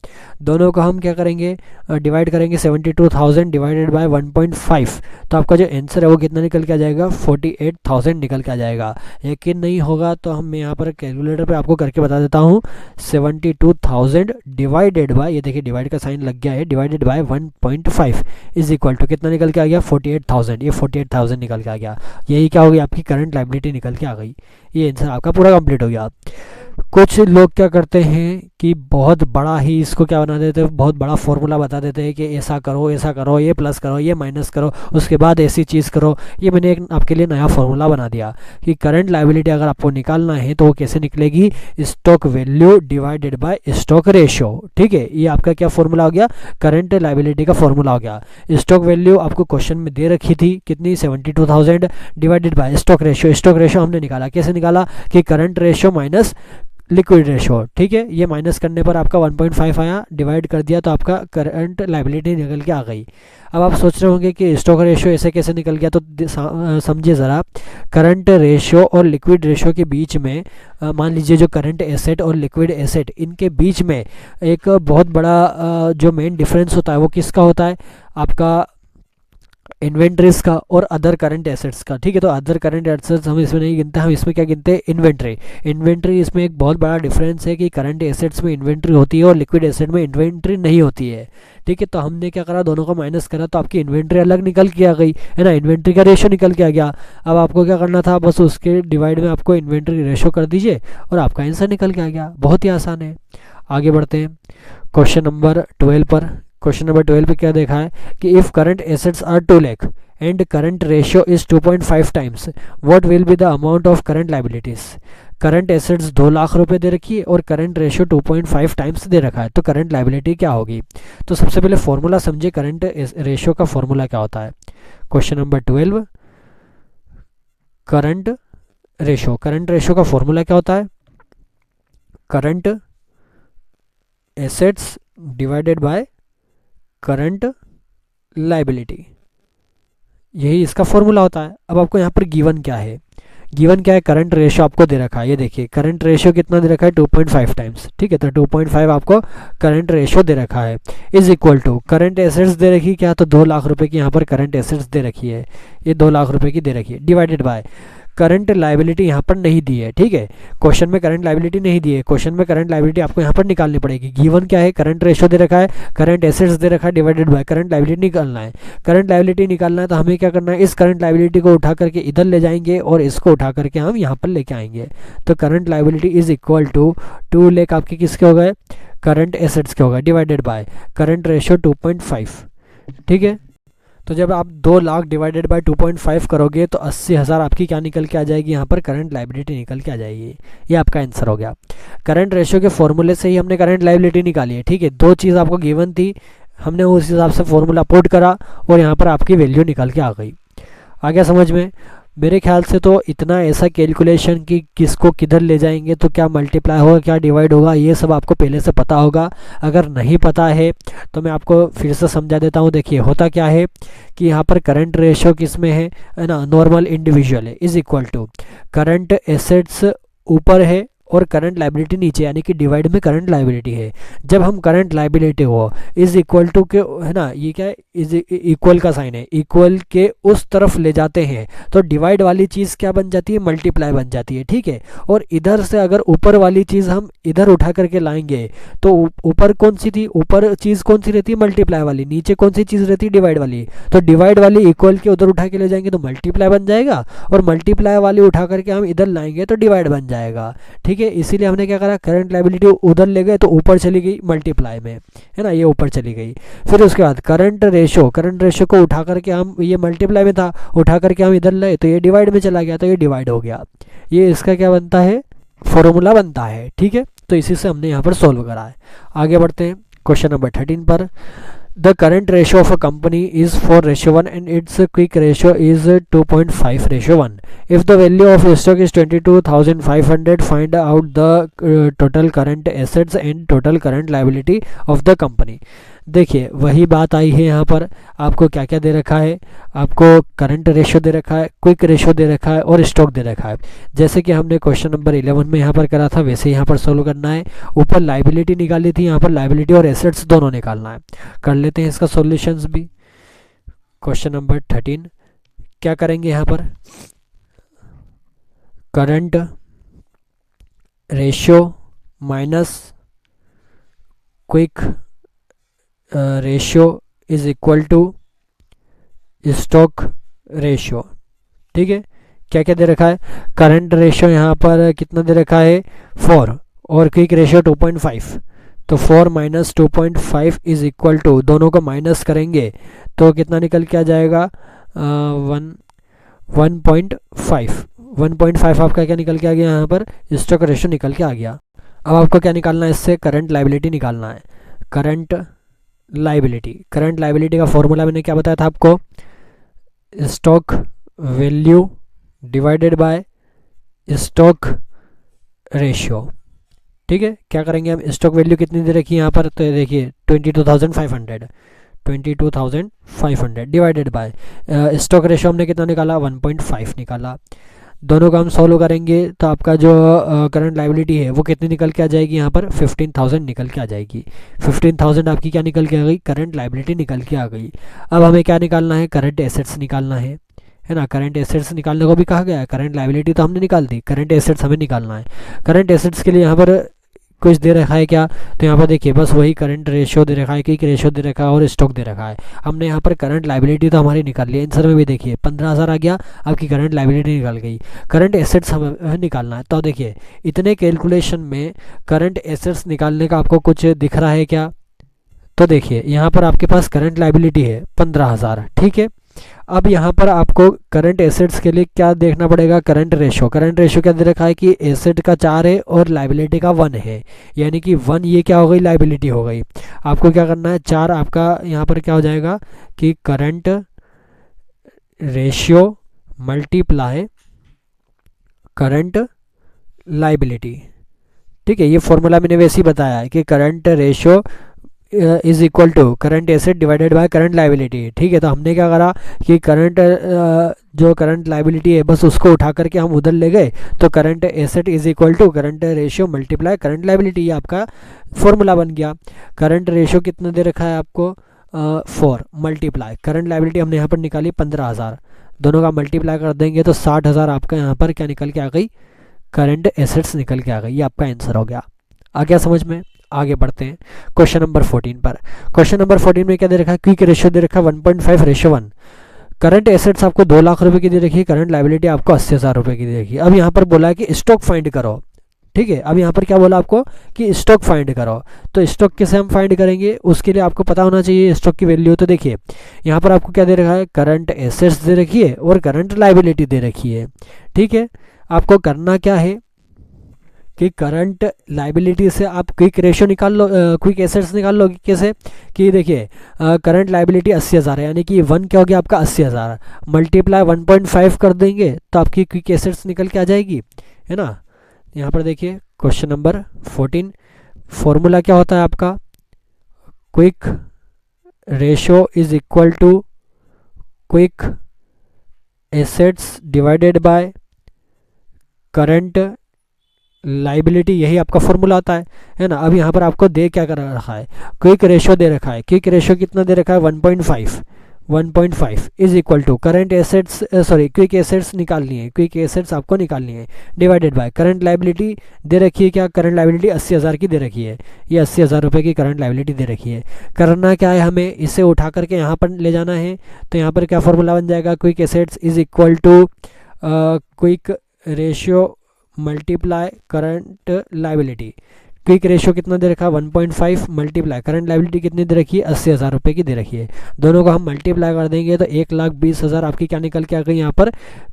दोनों को हम क्या करेंगे, डिवाइड करेंगे, 72,000 डिवाइडेड बाय 1.5, तो आपका जो आंसर है वो कितना निकल के आ जाएगा, 48,000 निकल के आ जाएगा। यकीन नहीं होगा तो हम यहाँ पर कैलकुलेटर पे आपको करके बता देता हूँ। 72,000 डिवाइडेड बाय, ये देखिए डिवाइड का साइन लग गया है, divided by 1.5 is equal to कितना निकल के आ गया, 48,000। ये 48,000 निकल के आ गया। यही क्या हो गई, आपकी करंट लायबिलिटी निकल के आ गई। ये आंसर आपका पूरा कंप्लीट हो गया। कुछ लोग क्या करते हैं कि बहुत बड़ा ही इसको क्या बना देते हैं, बहुत बड़ा फॉर्मूला बता देते हैं कि ऐसा करो, ये प्लस करो, ये माइनस करो, उसके बाद ऐसी चीज़ करो। ये मैंने एक आपके लिए नया फॉर्मूला बना दिया कि करंट लायबिलिटी अगर आपको निकालना है तो वो कैसे निकलेगी, stock value divided by stock ratio. ठीक है, ये आपका क्या फॉर्मूला हो गया, करंट लायबिलिटी का फॉर्मूला हो गया। स्टॉक वैल्यू आपको क्वेश्चन में दे रखी थी कितनी, 72,000 divided by stock ratio. Stock ratio हमने निकाला, कैसे निकाला कि current ratio minus liquid ratio. ठीक है, ये माइनस करने पर आपका 1.5 आया, डिवाइड कर दिया तो आपका करंट लायबिलिटी निकल के आ गई। अब आप सोच रहे होंगे कि स्टॉक रेशो ऐसे कैसे निकल गया, तो समझिए ज़रा। करंट रेशो और लिक्विड रेशो के बीच में मान लीजिए जो करंट एसेट और लिक्विड एसेट, इनके बीच में एक बहुत बड़ा जो मेन डिफरेंस होता है वो किसका होता है, आपका इन्वेंट्रीज का और अदर करंट एसेट्स का। ठीक है, तो अदर करंट एसेट्स हम इसमें नहीं गिनते, हम इसमें क्या गिनते हैं, इन्वेंट्री। इसमें एक बहुत बड़ा डिफरेंस है कि करंट एसेट्स में इन्वेंट्री होती है और लिक्विड एसेट में इन्वेंट्री नहीं होती है। ठीक है, तो हमने क्या करा, दोनों को माइनस करा तो आपकी इन्वेंट्री अलग निकल के आ गई है ना, इन्वेंट्री का रेशो निकल के आ गया। अब आपको क्या करना था, बस उसके डिवाइड में आपको इन्वेंट्री रेशो कर दीजिए और आपका आंसर निकल के आ गया। बहुत ही आसान है। आगे बढ़ते हैं क्वेश्चन नंबर 12 पर। क्वेश्चन नंबर 12 पे क्या देखा है कि if current assets are 2 lakh and current ratio is 2.5 times, what will be the amount of current liabilities. Current assets 2 lakh रुपए दे रखी है और करंट रेशियो 2.5 टाइम्स दे रखा है, तो करंट लायबिलिटी क्या होगी। तो सबसे पहले फॉर्मूला समझिए, करंट रेशियो का फॉर्मूला क्या होता है। क्वेश्चन नंबर 12, करंट रेशियो का फॉर्मूला क्या होता है, current assets divided by current liability, यही इसका फॉर्मूला होता है। अब आपको यहाँ पर गिवन क्या है, करंट रेशियो आपको दे रखा है। ये देखिए करंट रेशियो कितना दे रखा है, 2.5 टाइम्स। ठीक है, तो 2.5 आपको करंट रेशियो दे रखा है, is equal to current assets दे रखी क्या, तो 2 लाख रुपए की यहाँ पर करंट एसेट्स दे रखी है, ये 2 लाख रुपए की दे रखी है, डिवाइडेड बाय करंट लायबिलिटी यहाँ पर नहीं दी है। ठीक है, क्वेश्चन में करंट लायबिलिटी नहीं दी है, क्वेश्चन में करंट लायबिलिटी आपको यहाँ पर निकालनी पड़ेगी। गिवन क्या है, करंट रेशियो दे रखा है, करंट एसेट्स दे रखा है, डिवाइडेड बाय करंट लायबिलिटी निकालना है। करंट लायबिलिटी निकालना है तो हमें क्या करना है, इस करंट लायबिलिटी को उठा करके इधर ले जाएंगे और इसको उठा करके हम यहाँ पर लेके आएंगे। तो current liability is equal to 2 lakh आपके किसके हो गए, करंट एसेट्स के हो गए, डिवाइडेड बाय करंट रेशियो 2.5। ठीक है, तो जब आप 2 लाख डिवाइडेड बाय 2.5 करोगे तो 80,000 आपकी क्या निकल के आ जाएगी, यहाँ पर करंट लायबिलिटी निकल के आ जाएगी। ये आपका आंसर हो गया। करंट रेशियो के फॉर्मूले से ही हमने करंट लायबिलिटी निकाली है। ठीक है, 2 चीज़ आपको गिवन थी, हमने उस हिसाब से फॉर्मूला पुट करा और यहाँ पर आपकी वैल्यू निकल के आ गई। आ गया समझ में। मेरे ख्याल से तो इतना ऐसा कैलकुलेशन कि किसको किधर ले जाएंगे, तो क्या मल्टीप्लाई होगा, क्या डिवाइड होगा, ये सब आपको पहले से पता होगा। अगर नहीं पता है तो मैं आपको फिर से समझा देता हूँ। देखिए होता क्या है कि यहाँ पर करंट रेशियो किस में है ना, नॉर्मल इंडिविजुअल है, is equal to current assets ऊपर है और करंट लायबिलिटी नीचे, यानी कि डिवाइड में करंट लायबिलिटी है। जब हम करंट लायबिलिटी हो इज इक्वल टू के, है ना, ये क्या है, इज इक्वल का साइन है, इक्वल के उस तरफ ले जाते हैं तो डिवाइड वाली चीज़ क्या बन जाती है, मल्टीप्लाई बन जाती है। ठीक है, और इधर से अगर ऊपर वाली चीज़ हम इधर उठा करके लाएंगे तो ऊपर कौन सी थी, ऊपर चीज़ कौन सी रहती है, मल्टीप्लाई वाली, नीचे कौन सी चीज़ रहती है, डिवाइड वाली। तो डिवाइड वाली इक्वल के उधर उठा के ले जाएंगे तो मल्टीप्लाई बन जाएगा और मल्टीप्लाई वाली उठा करके हम इधर लाएंगे तो डिवाइड बन जाएगा। ठीक है, इसीलिए हमने क्या करा, करंट लायबिलिटी उधर ले गए तो ऊपर चली गई मल्टीप्लाई में, है ना, ये ऊपर चली गई। फिर उसके बाद करंट रेशो को उठा करके हम, ये मल्टीप्लाई में था, उठा करके हम इधर लाए तो ये डिवाइड में चला गया, तो ये डिवाइड हो गया। ये इसका क्या बनता है, फॉर्मूला बनता है। ठीक है, तो इसी से हमने यहाँ पर सोल्व करा है। आगे बढ़ते हैं क्वेश्चन नंबर 13 पर। The current ratio of a company is 4:1 and its quick ratio is 2.5:1. If the value of stock is 22,500, find out the total current assets and total current liability of the company. देखिए वही बात आई है यहाँ पर, आपको क्या क्या दे रखा है, आपको करंट रेशो दे रखा है, क्विक रेशो दे रखा है और स्टॉक दे रखा है। जैसे कि हमने क्वेश्चन नंबर 11 में यहाँ पर करा था वैसे यहाँ पर सोल्व करना है। ऊपर लाइबिलिटी निकाली थी, यहाँ पर लाइबिलिटी और एसेट्स दोनों निकालना है। कर लेते हैं इसका सॉल्यूशंस भी। क्वेश्चन नंबर 13 क्या करेंगे यहाँ पर, current ratio minus quick ratio is equal to stock ratio. ठीक है, क्या क्या दे रखा है, करंट रेशियो यहाँ पर कितना दे रखा है 4 और क्विक रेशियो 2.5, तो 4 माइनस 2.5 इज इक्वल टू, दोनों को माइनस करेंगे तो कितना निकल के आ जाएगा 1.5 आपका क्या निकल के आ गया यहाँ पर, स्टॉक रेशियो निकल के आ गया। अब आपको क्या निकालना है, इससे करंट लाइबिलिटी निकालना है। करंट लाइबिलिटी का फॉर्मूला मैंने क्या बताया था आपको, stock value divided by stock ratio. ठीक है, क्या करेंगे हम, स्टॉक वैल्यू कितनी दे रखी है यहाँ पर, तो देखिए 22,500 डिवाइडेड बाय स्टॉक रेशियो हमने कितना निकाला 1.5 निकाला। दोनों का हम सॉल्व करेंगे तो आपका जो करंट लाइबिलिटी है वो कितनी निकल के आ जाएगी, यहाँ पर 15,000 निकल के आ जाएगी। 15,000 आपकी क्या निकल के आ गई, करंट लाइबिलिटी निकल के आ गई। अब हमें क्या निकालना है, करंट एसेट्स निकालना है ना। करंट एसेट्स निकालने को भी कहा गया है, करंट लाइबिलिटी तो हमने निकाल दी, करंट एसेट्स हमें निकालना है। करंट एसेट्स के लिए यहाँ पर कुछ दे रखा है क्या, तो यहाँ पर देखिए बस वही करंट रेशियो दे रखा है, क्विक रेशियो दे रखा है और स्टॉक दे रखा है। हमने यहाँ पर करंट लाइबिलिटी तो हमारी निकाल ली, आंसर में भी देखिए 15,000 आ गया, आपकी करंट लाइबिलिटी निकल गई। करंट एसेट्स हमें निकालना है, तो देखिए इतने कैलकुलेशन में करंट एसेट्स निकालने का आपको कुछ दिख रहा है क्या, तो देखिए यहाँ पर आपके पास करंट लाइबिलिटी है 15,000। ठीक है, अब यहाँ पर आपको करंट एसेट्स के लिए क्या देखना पड़ेगा, करंट रेशो क्या दे रखा है कि एसेट का 4 है और लाइबिलिटी का 1 है, यानी कि 1 ये क्या हो गई, लाइबिलिटी हो गई। आपको क्या करना है, 4 आपका यहाँ पर क्या हो जाएगा कि current ratio multiply current liability. ठीक है, ये फॉर्मूला मैंने वैसे ही बताया है कि current ratio is equal to current asset divided by current liability. ठीक है, तो हमने क्या करा कि करंट जो करंट लाइबिलिटी है बस उसको उठा करके हम उधर ले गए, तो current asset is equal to current ratio multiply current liability, ये आपका फॉर्मूला बन गया। करंट रेशियो कितना दे रखा है आपको 4 मल्टीप्लाई करंट लाइबिलिटी हमने यहाँ पर निकाली 15,000, दोनों का मल्टीप्लाई कर देंगे तो 60,000 आपका यहाँ पर क्या निकल के आ गई, करंट एसेट्स निकल के आ गई। ये आपका आंसर हो गया। आ गया समझ में। आगे बढ़ते हैं क्वेश्चन नंबर 14 पर। क्वेश्चन नंबर 14 में क्या दे रखा है, क्विक रेशियो दे रखा है 1.5:1। करंट एसेट्स आपको 2 लाख रुपए की दे रखी है, करंट लाइबिलिटी आपको 80,000 रुपए की दे रखी है। अब यहाँ पर बोला है कि स्टॉक फाइंड करो। ठीक है, अब यहाँ पर क्या बोला आपको कि स्टॉक फाइंड करो, तो स्टॉक कैसे हम फाइंड करेंगे, उसके लिए आपको पता होना चाहिए स्टॉक की वैल्यू। तो देखिए यहाँ पर आपको क्या दे रखा है, करंट एसेट्स दे रखी है और करंट लाइबिलिटी दे रखी है। ठीक है, आपको करना क्या है कि करंट लाइबिलिटी से आप क्विक रेशियो निकाल लो, क्विक एसेट्स निकाल लो। कैसे कि देखिए करंट लाइबिलिटी 80,000 है, यानी कि 1 क्या हो गया आपका 80,000, मल्टीप्लाई 1.5 कर देंगे तो आपकी क्विक एसेट्स निकल के आ जाएगी, है ना। यहाँ पर देखिए क्वेश्चन नंबर 14 फॉर्मूला क्या होता है आपका, quick ratio is equal to quick assets divided by current liability, यही आपका फॉर्मूला आता है ना। अब यहाँ पर आपको दे क्या कर रखा है, क्विक रेशियो दे रखा है। क्विक रेशियो कितना दे रखा है 1.5 is equal to current assets quick assets निकालनी है, क्विक एसेट्स आपको निकालनी है डिवाइडेड बाय करंट लाइबिलिटी दे रखी है क्या, करंट लाइबिलिटी 80,000 की दे रखी है, ये 80,000 रुपये की करंट लाइबिलिटी दे रखी है। करना क्या है, हमें इसे उठा करके यहाँ पर ले जाना है, तो यहाँ पर क्या फॉर्मूला बन जाएगा, quick assets is equal to quick ratio multiply current liability. Quick ratio कितना दे रखा है 1.5 मल्टीप्लाई करंट लाइबिलिटी कितनी दे रखी है 80,000 रुपये की दे रखी है। दोनों को हम मल्टीप्लाई कर देंगे तो 1,20,000 आपकी क्या निकल के आ गई, यहाँ पर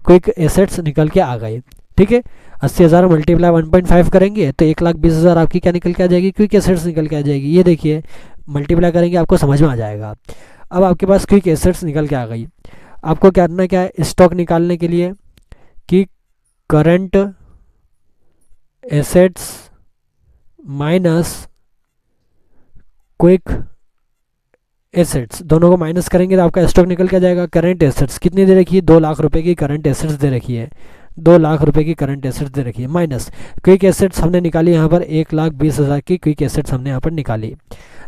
क्विक एसेट्स निकल के आ गए। ठीक है, 80,000 मल्टीप्लाई 1.5 करेंगे तो 1,20,000 आपकी क्या निकल के आ जाएगी, क्विक एसेट्स निकल के आ जाएगी। ये देखिए मल्टीप्लाई करेंगे आपको समझ में आ जाएगा। अब आपके पास क्विक एसेट्स निकल के आ गई। आपको क्या करना क्या है स्टॉक निकालने के लिए कि current assets minus quick assets, दोनों को माइनस करेंगे तो आपका स्टॉक निकल के जाएगा। करंट एसेट्स कितनी दे रखी है, 2 लाख रुपए की करंट एसेट्स दे रखी है, 2 लाख रुपए की करंट एसेट्स दे रखी है, माइनस क्विक एसेट्स हमने निकाली यहाँ पर 1,20,000 की क्विक एसेट्स हमने यहाँ पर निकाली।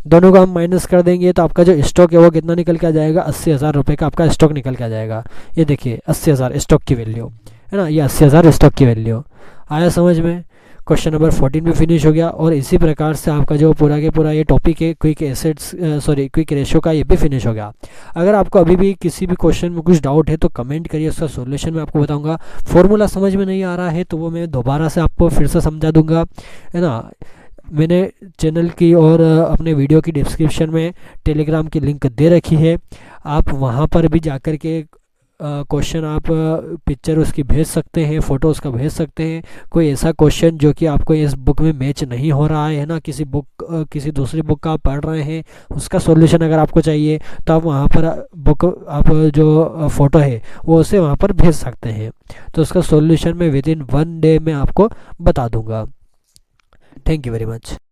दोनों को हम माइनस कर देंगे तो आपका जो स्टॉक है वो कितना निकल के आ जाएगा, 80,000 रुपये का आपका स्टॉक निकल के आ जाएगा। ये देखिए 80,000 स्टॉक की वैल्यू है ना, ये 80,000 स्टॉक की वैल्यू आया समझ में। क्वेश्चन नंबर 14 भी फिनिश हो गया। और इसी प्रकार से आपका जो पूरा के पूरा ये टॉपिक है क्विक एसेट्स क्विक रेशियो का, ये भी फिनिश हो गया। अगर आपको अभी भी किसी भी क्वेश्चन में कुछ डाउट है तो कमेंट करिए, उसका सॉल्यूशन मैं आपको बताऊंगा। फॉर्मूला समझ में नहीं आ रहा है तो वो मैं दोबारा से आपको फिर से समझा दूंगा, है ना। मैंने चैनल की और अपने वीडियो की डिस्क्रिप्शन में टेलीग्राम की लिंक दे रखी है, आप वहाँ पर भी जाकर के क्वेश्चन आप पिक्चर उसकी भेज सकते हैं, फ़ोटो उसका भेज सकते हैं। कोई ऐसा क्वेश्चन जो कि आपको इस बुक में मैच नहीं हो रहा है ना, किसी दूसरी बुक का आप पढ़ रहे हैं, उसका सॉल्यूशन अगर आपको चाहिए तो आप वहाँ पर बुक आप जो फ़ोटो है वो उसे वहाँ पर भेज सकते हैं, तो उसका सॉल्यूशन मैं विद इन 1 डे में आपको बता दूंगा। Thank you very much.